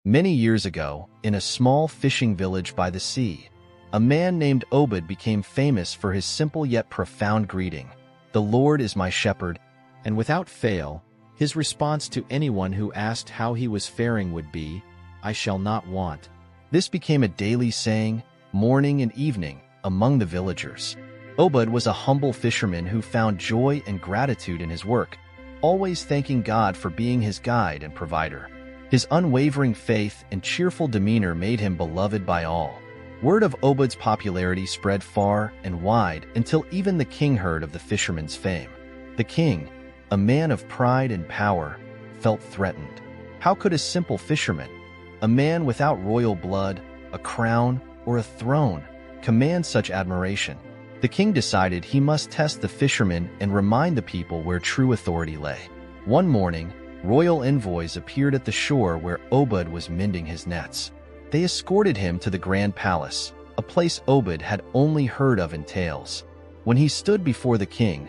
Many years ago, in a small fishing village by the sea, a man named Obed became famous for his simple yet profound greeting, "The Lord is my shepherd," and without fail, his response to anyone who asked how he was faring would be, "I shall not want." This became a daily saying, morning and evening, among the villagers. Obed was a humble fisherman who found joy and gratitude in his work, always thanking God for being his guide and provider. His unwavering faith and cheerful demeanor made him beloved by all. Word of Obed's popularity spread far and wide until even the king heard of the fisherman's fame. The king, a man of pride and power, felt threatened. How could a simple fisherman, a man without royal blood, a crown, or a throne, command such admiration? The king decided he must test the fisherman and remind the people where true authority lay. One morning, royal envoys appeared at the shore where Obed was mending his nets. They escorted him to the grand palace, a place Obed had only heard of in tales. When he stood before the king,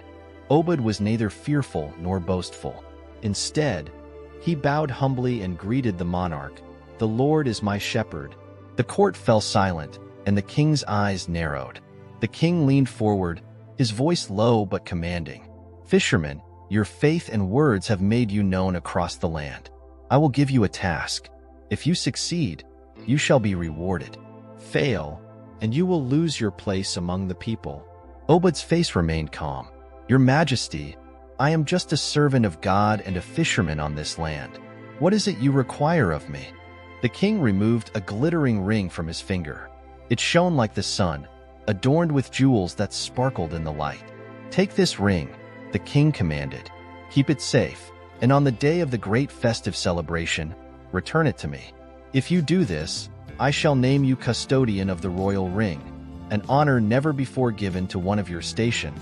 Obed was neither fearful nor boastful. Instead, he bowed humbly and greeted the monarch, "The Lord is my shepherd." The court fell silent, and the king's eyes narrowed. The king leaned forward, his voice low but commanding. "Fisherman, your faith and words have made you known across the land. I will give you a task. If you succeed, you shall be rewarded. Fail, and you will lose your place among the people." Obed's face remained calm. "Your Majesty, I am just a servant of God and a fisherman on this land. What is it you require of me?" The king removed a glittering ring from his finger. It shone like the sun, adorned with jewels that sparkled in the light. "Take this ring," the king commanded. "Keep it safe, and on the day of the great festive celebration, return it to me. If you do this, I shall name you custodian of the royal ring, an honor never before given to one of your station."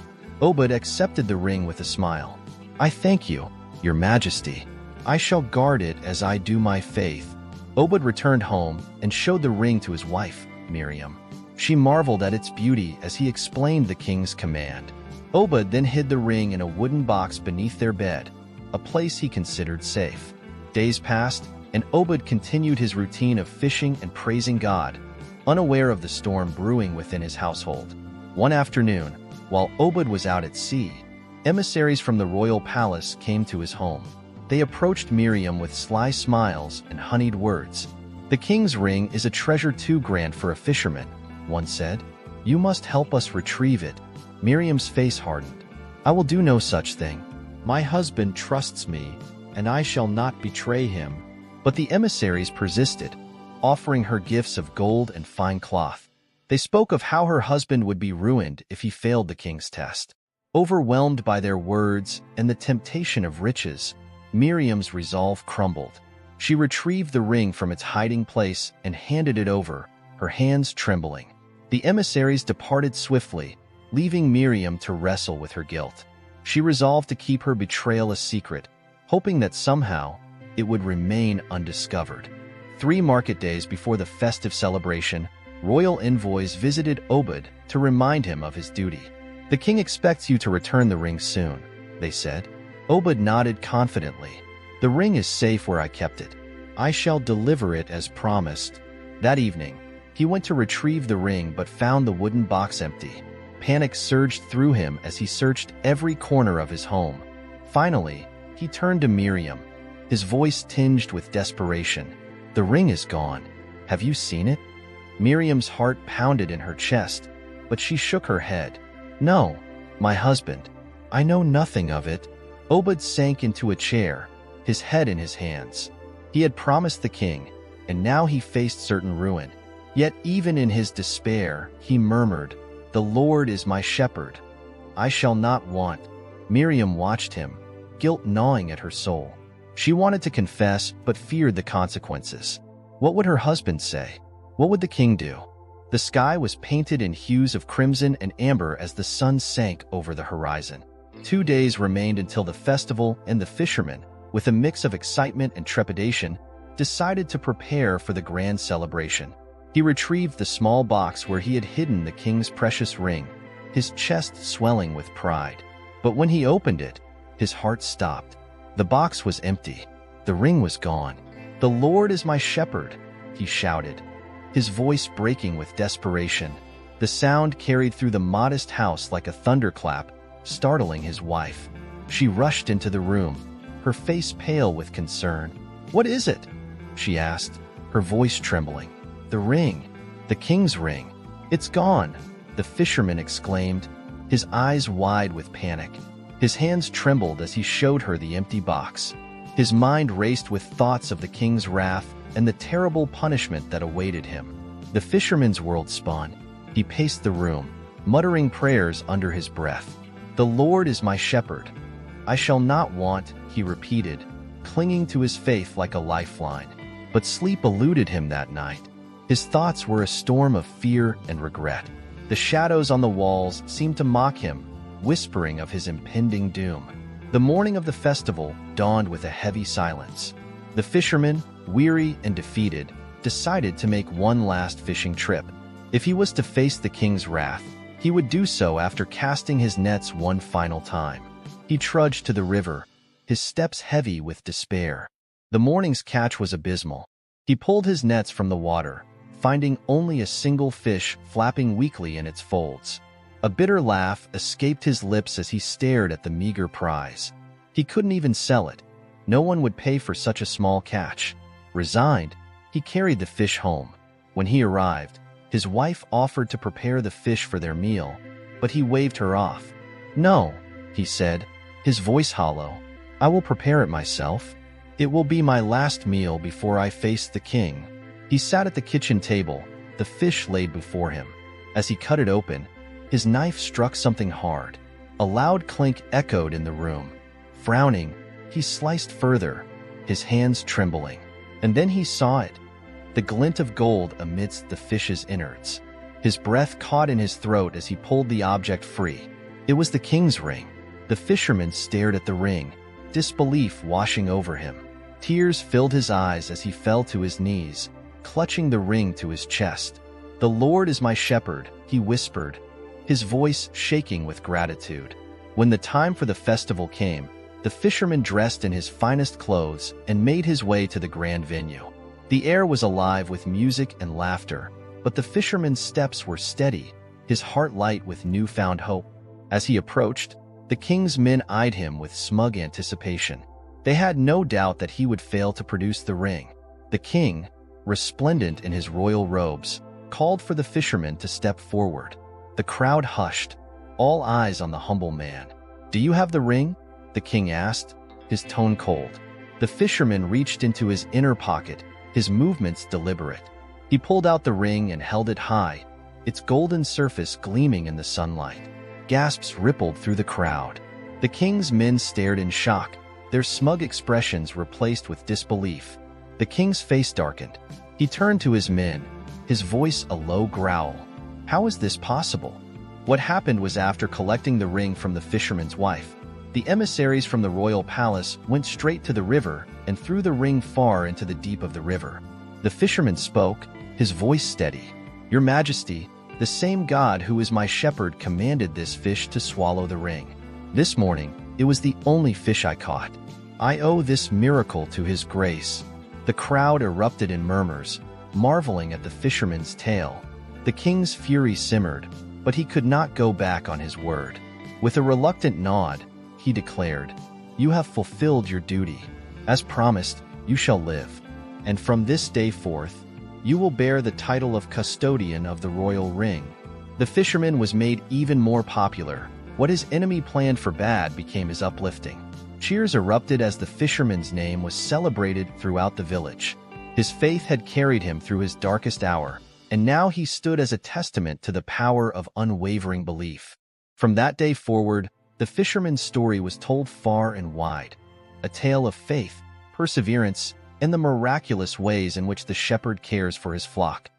Obed accepted the ring with a smile. "I thank you, your Majesty. I shall guard it as I do my faith." Obed returned home and showed the ring to his wife, Miriam. She marveled at its beauty as he explained the king's command. Obed then hid the ring in a wooden box beneath their bed, a place he considered safe. Days passed, and Obed continued his routine of fishing and praising God, unaware of the storm brewing within his household. One afternoon, while Obed was out at sea, emissaries from the royal palace came to his home. They approached Miriam with sly smiles and honeyed words. "The king's ring is a treasure too grand for a fisherman," one said. "You must help us retrieve it." Miriam's face hardened. "I will do no such thing. My husband trusts me, and I shall not betray him." But the emissaries persisted, offering her gifts of gold and fine cloth. They spoke of how her husband would be ruined if he failed the king's test. Overwhelmed by their words and the temptation of riches, Miriam's resolve crumbled. She retrieved the ring from its hiding place and handed it over, her hands trembling. The emissaries departed swiftly, leaving Miriam to wrestle with her guilt. She resolved to keep her betrayal a secret, hoping that somehow it would remain undiscovered. 3 market days before the festive celebration, royal envoys visited Obed to remind him of his duty. "The king expects you to return the ring soon," they said. Obed nodded confidently. "The ring is safe where I kept it. I shall deliver it as promised." That evening, he went to retrieve the ring but found the wooden box empty. Panic surged through him as he searched every corner of his home. Finally, he turned to Miriam, his voice tinged with desperation. "The ring is gone. Have you seen it?" Miriam's heart pounded in her chest, but she shook her head. "No, my husband. I know nothing of it." Obed sank into a chair, his head in his hands. He had promised the king, and now he faced certain ruin. Yet even in his despair, he murmured, "The Lord is my shepherd. I shall not want." Miriam watched him, guilt gnawing at her soul. She wanted to confess, but feared the consequences. What would her husband say? What would the king do? The sky was painted in hues of crimson and amber as the sun sank over the horizon. 2 days remained until the festival, and the fisherman, with a mix of excitement and trepidation, decided to prepare for the grand celebration. He retrieved the small box where he had hidden the king's precious ring, his chest swelling with pride. But when he opened it, his heart stopped. The box was empty. The ring was gone. "The Lord is my shepherd," he shouted, his voice breaking with desperation. The sound carried through the modest house like a thunderclap, startling his wife. She rushed into the room, her face pale with concern. "What is it?" she asked, her voice trembling. "The ring, the king's ring. It's gone," the fisherman exclaimed, his eyes wide with panic. His hands trembled as he showed her the empty box. His mind raced with thoughts of the king's wrath and the terrible punishment that awaited him. The fisherman's world spun. He paced the room, muttering prayers under his breath. "The Lord is my shepherd. I shall not want," he repeated, clinging to his faith like a lifeline. But sleep eluded him that night. His thoughts were a storm of fear and regret. The shadows on the walls seemed to mock him, whispering of his impending doom. The morning of the festival dawned with a heavy silence. The fisherman, weary and defeated, decided to make one last fishing trip. If he was to face the king's wrath, he would do so after casting his nets one final time. He trudged to the river, his steps heavy with despair. The morning's catch was abysmal. He pulled his nets from the water, finding only a single fish flapping weakly in its folds. A bitter laugh escaped his lips as he stared at the meager prize. He couldn't even sell it. No one would pay for such a small catch. Resigned, he carried the fish home. When he arrived, his wife offered to prepare the fish for their meal, but he waved her off. "No," he said, his voice hollow. "I will prepare it myself. It will be my last meal before I face the king." He sat at the kitchen table, the fish laid before him. As he cut it open, his knife struck something hard. A loud clink echoed in the room. Frowning, he sliced further, his hands trembling. And then he saw it, the glint of gold amidst the fish's innards. His breath caught in his throat as he pulled the object free. It was the king's ring. The fisherman stared at the ring, disbelief washing over him. Tears filled his eyes as he fell to his knees, clutching the ring to his chest. "The Lord is my shepherd," he whispered, his voice shaking with gratitude. When the time for the festival came, the fisherman dressed in his finest clothes and made his way to the grand venue. The air was alive with music and laughter, but the fisherman's steps were steady, his heart light with newfound hope. As he approached, the king's men eyed him with smug anticipation. They had no doubt that he would fail to produce the ring. The king, resplendent in his royal robes, called for the fisherman to step forward. The crowd hushed, all eyes on the humble man. "Do you have the ring?" the king asked, his tone cold. The fisherman reached into his inner pocket, his movements deliberate. He pulled out the ring and held it high, its golden surface gleaming in the sunlight. Gasps rippled through the crowd. The king's men stared in shock, their smug expressions replaced with disbelief. The king's face darkened. He turned to his men, his voice a low growl. "How is this possible?" What happened was, after collecting the ring from the fisherman's wife, the emissaries from the royal palace went straight to the river and threw the ring far into the deep of the river. The fisherman spoke, his voice steady. "Your Majesty, the same God who is my shepherd commanded this fish to swallow the ring. This morning, it was the only fish I caught. I owe this miracle to his grace." The crowd erupted in murmurs, marveling at the fisherman's tale. The king's fury simmered, but he could not go back on his word. With a reluctant nod, he declared, "You have fulfilled your duty. As promised, you shall live. And from this day forth, you will bear the title of custodian of the royal ring." The fisherman was made even more popular. What his enemy planned for bad became his uplifting. Cheers erupted as the fisherman's name was celebrated throughout the village. His faith had carried him through his darkest hour, and now he stood as a testament to the power of unwavering belief. From that day forward, the fisherman's story was told far and wide, a tale of faith, perseverance, and the miraculous ways in which the shepherd cares for his flock.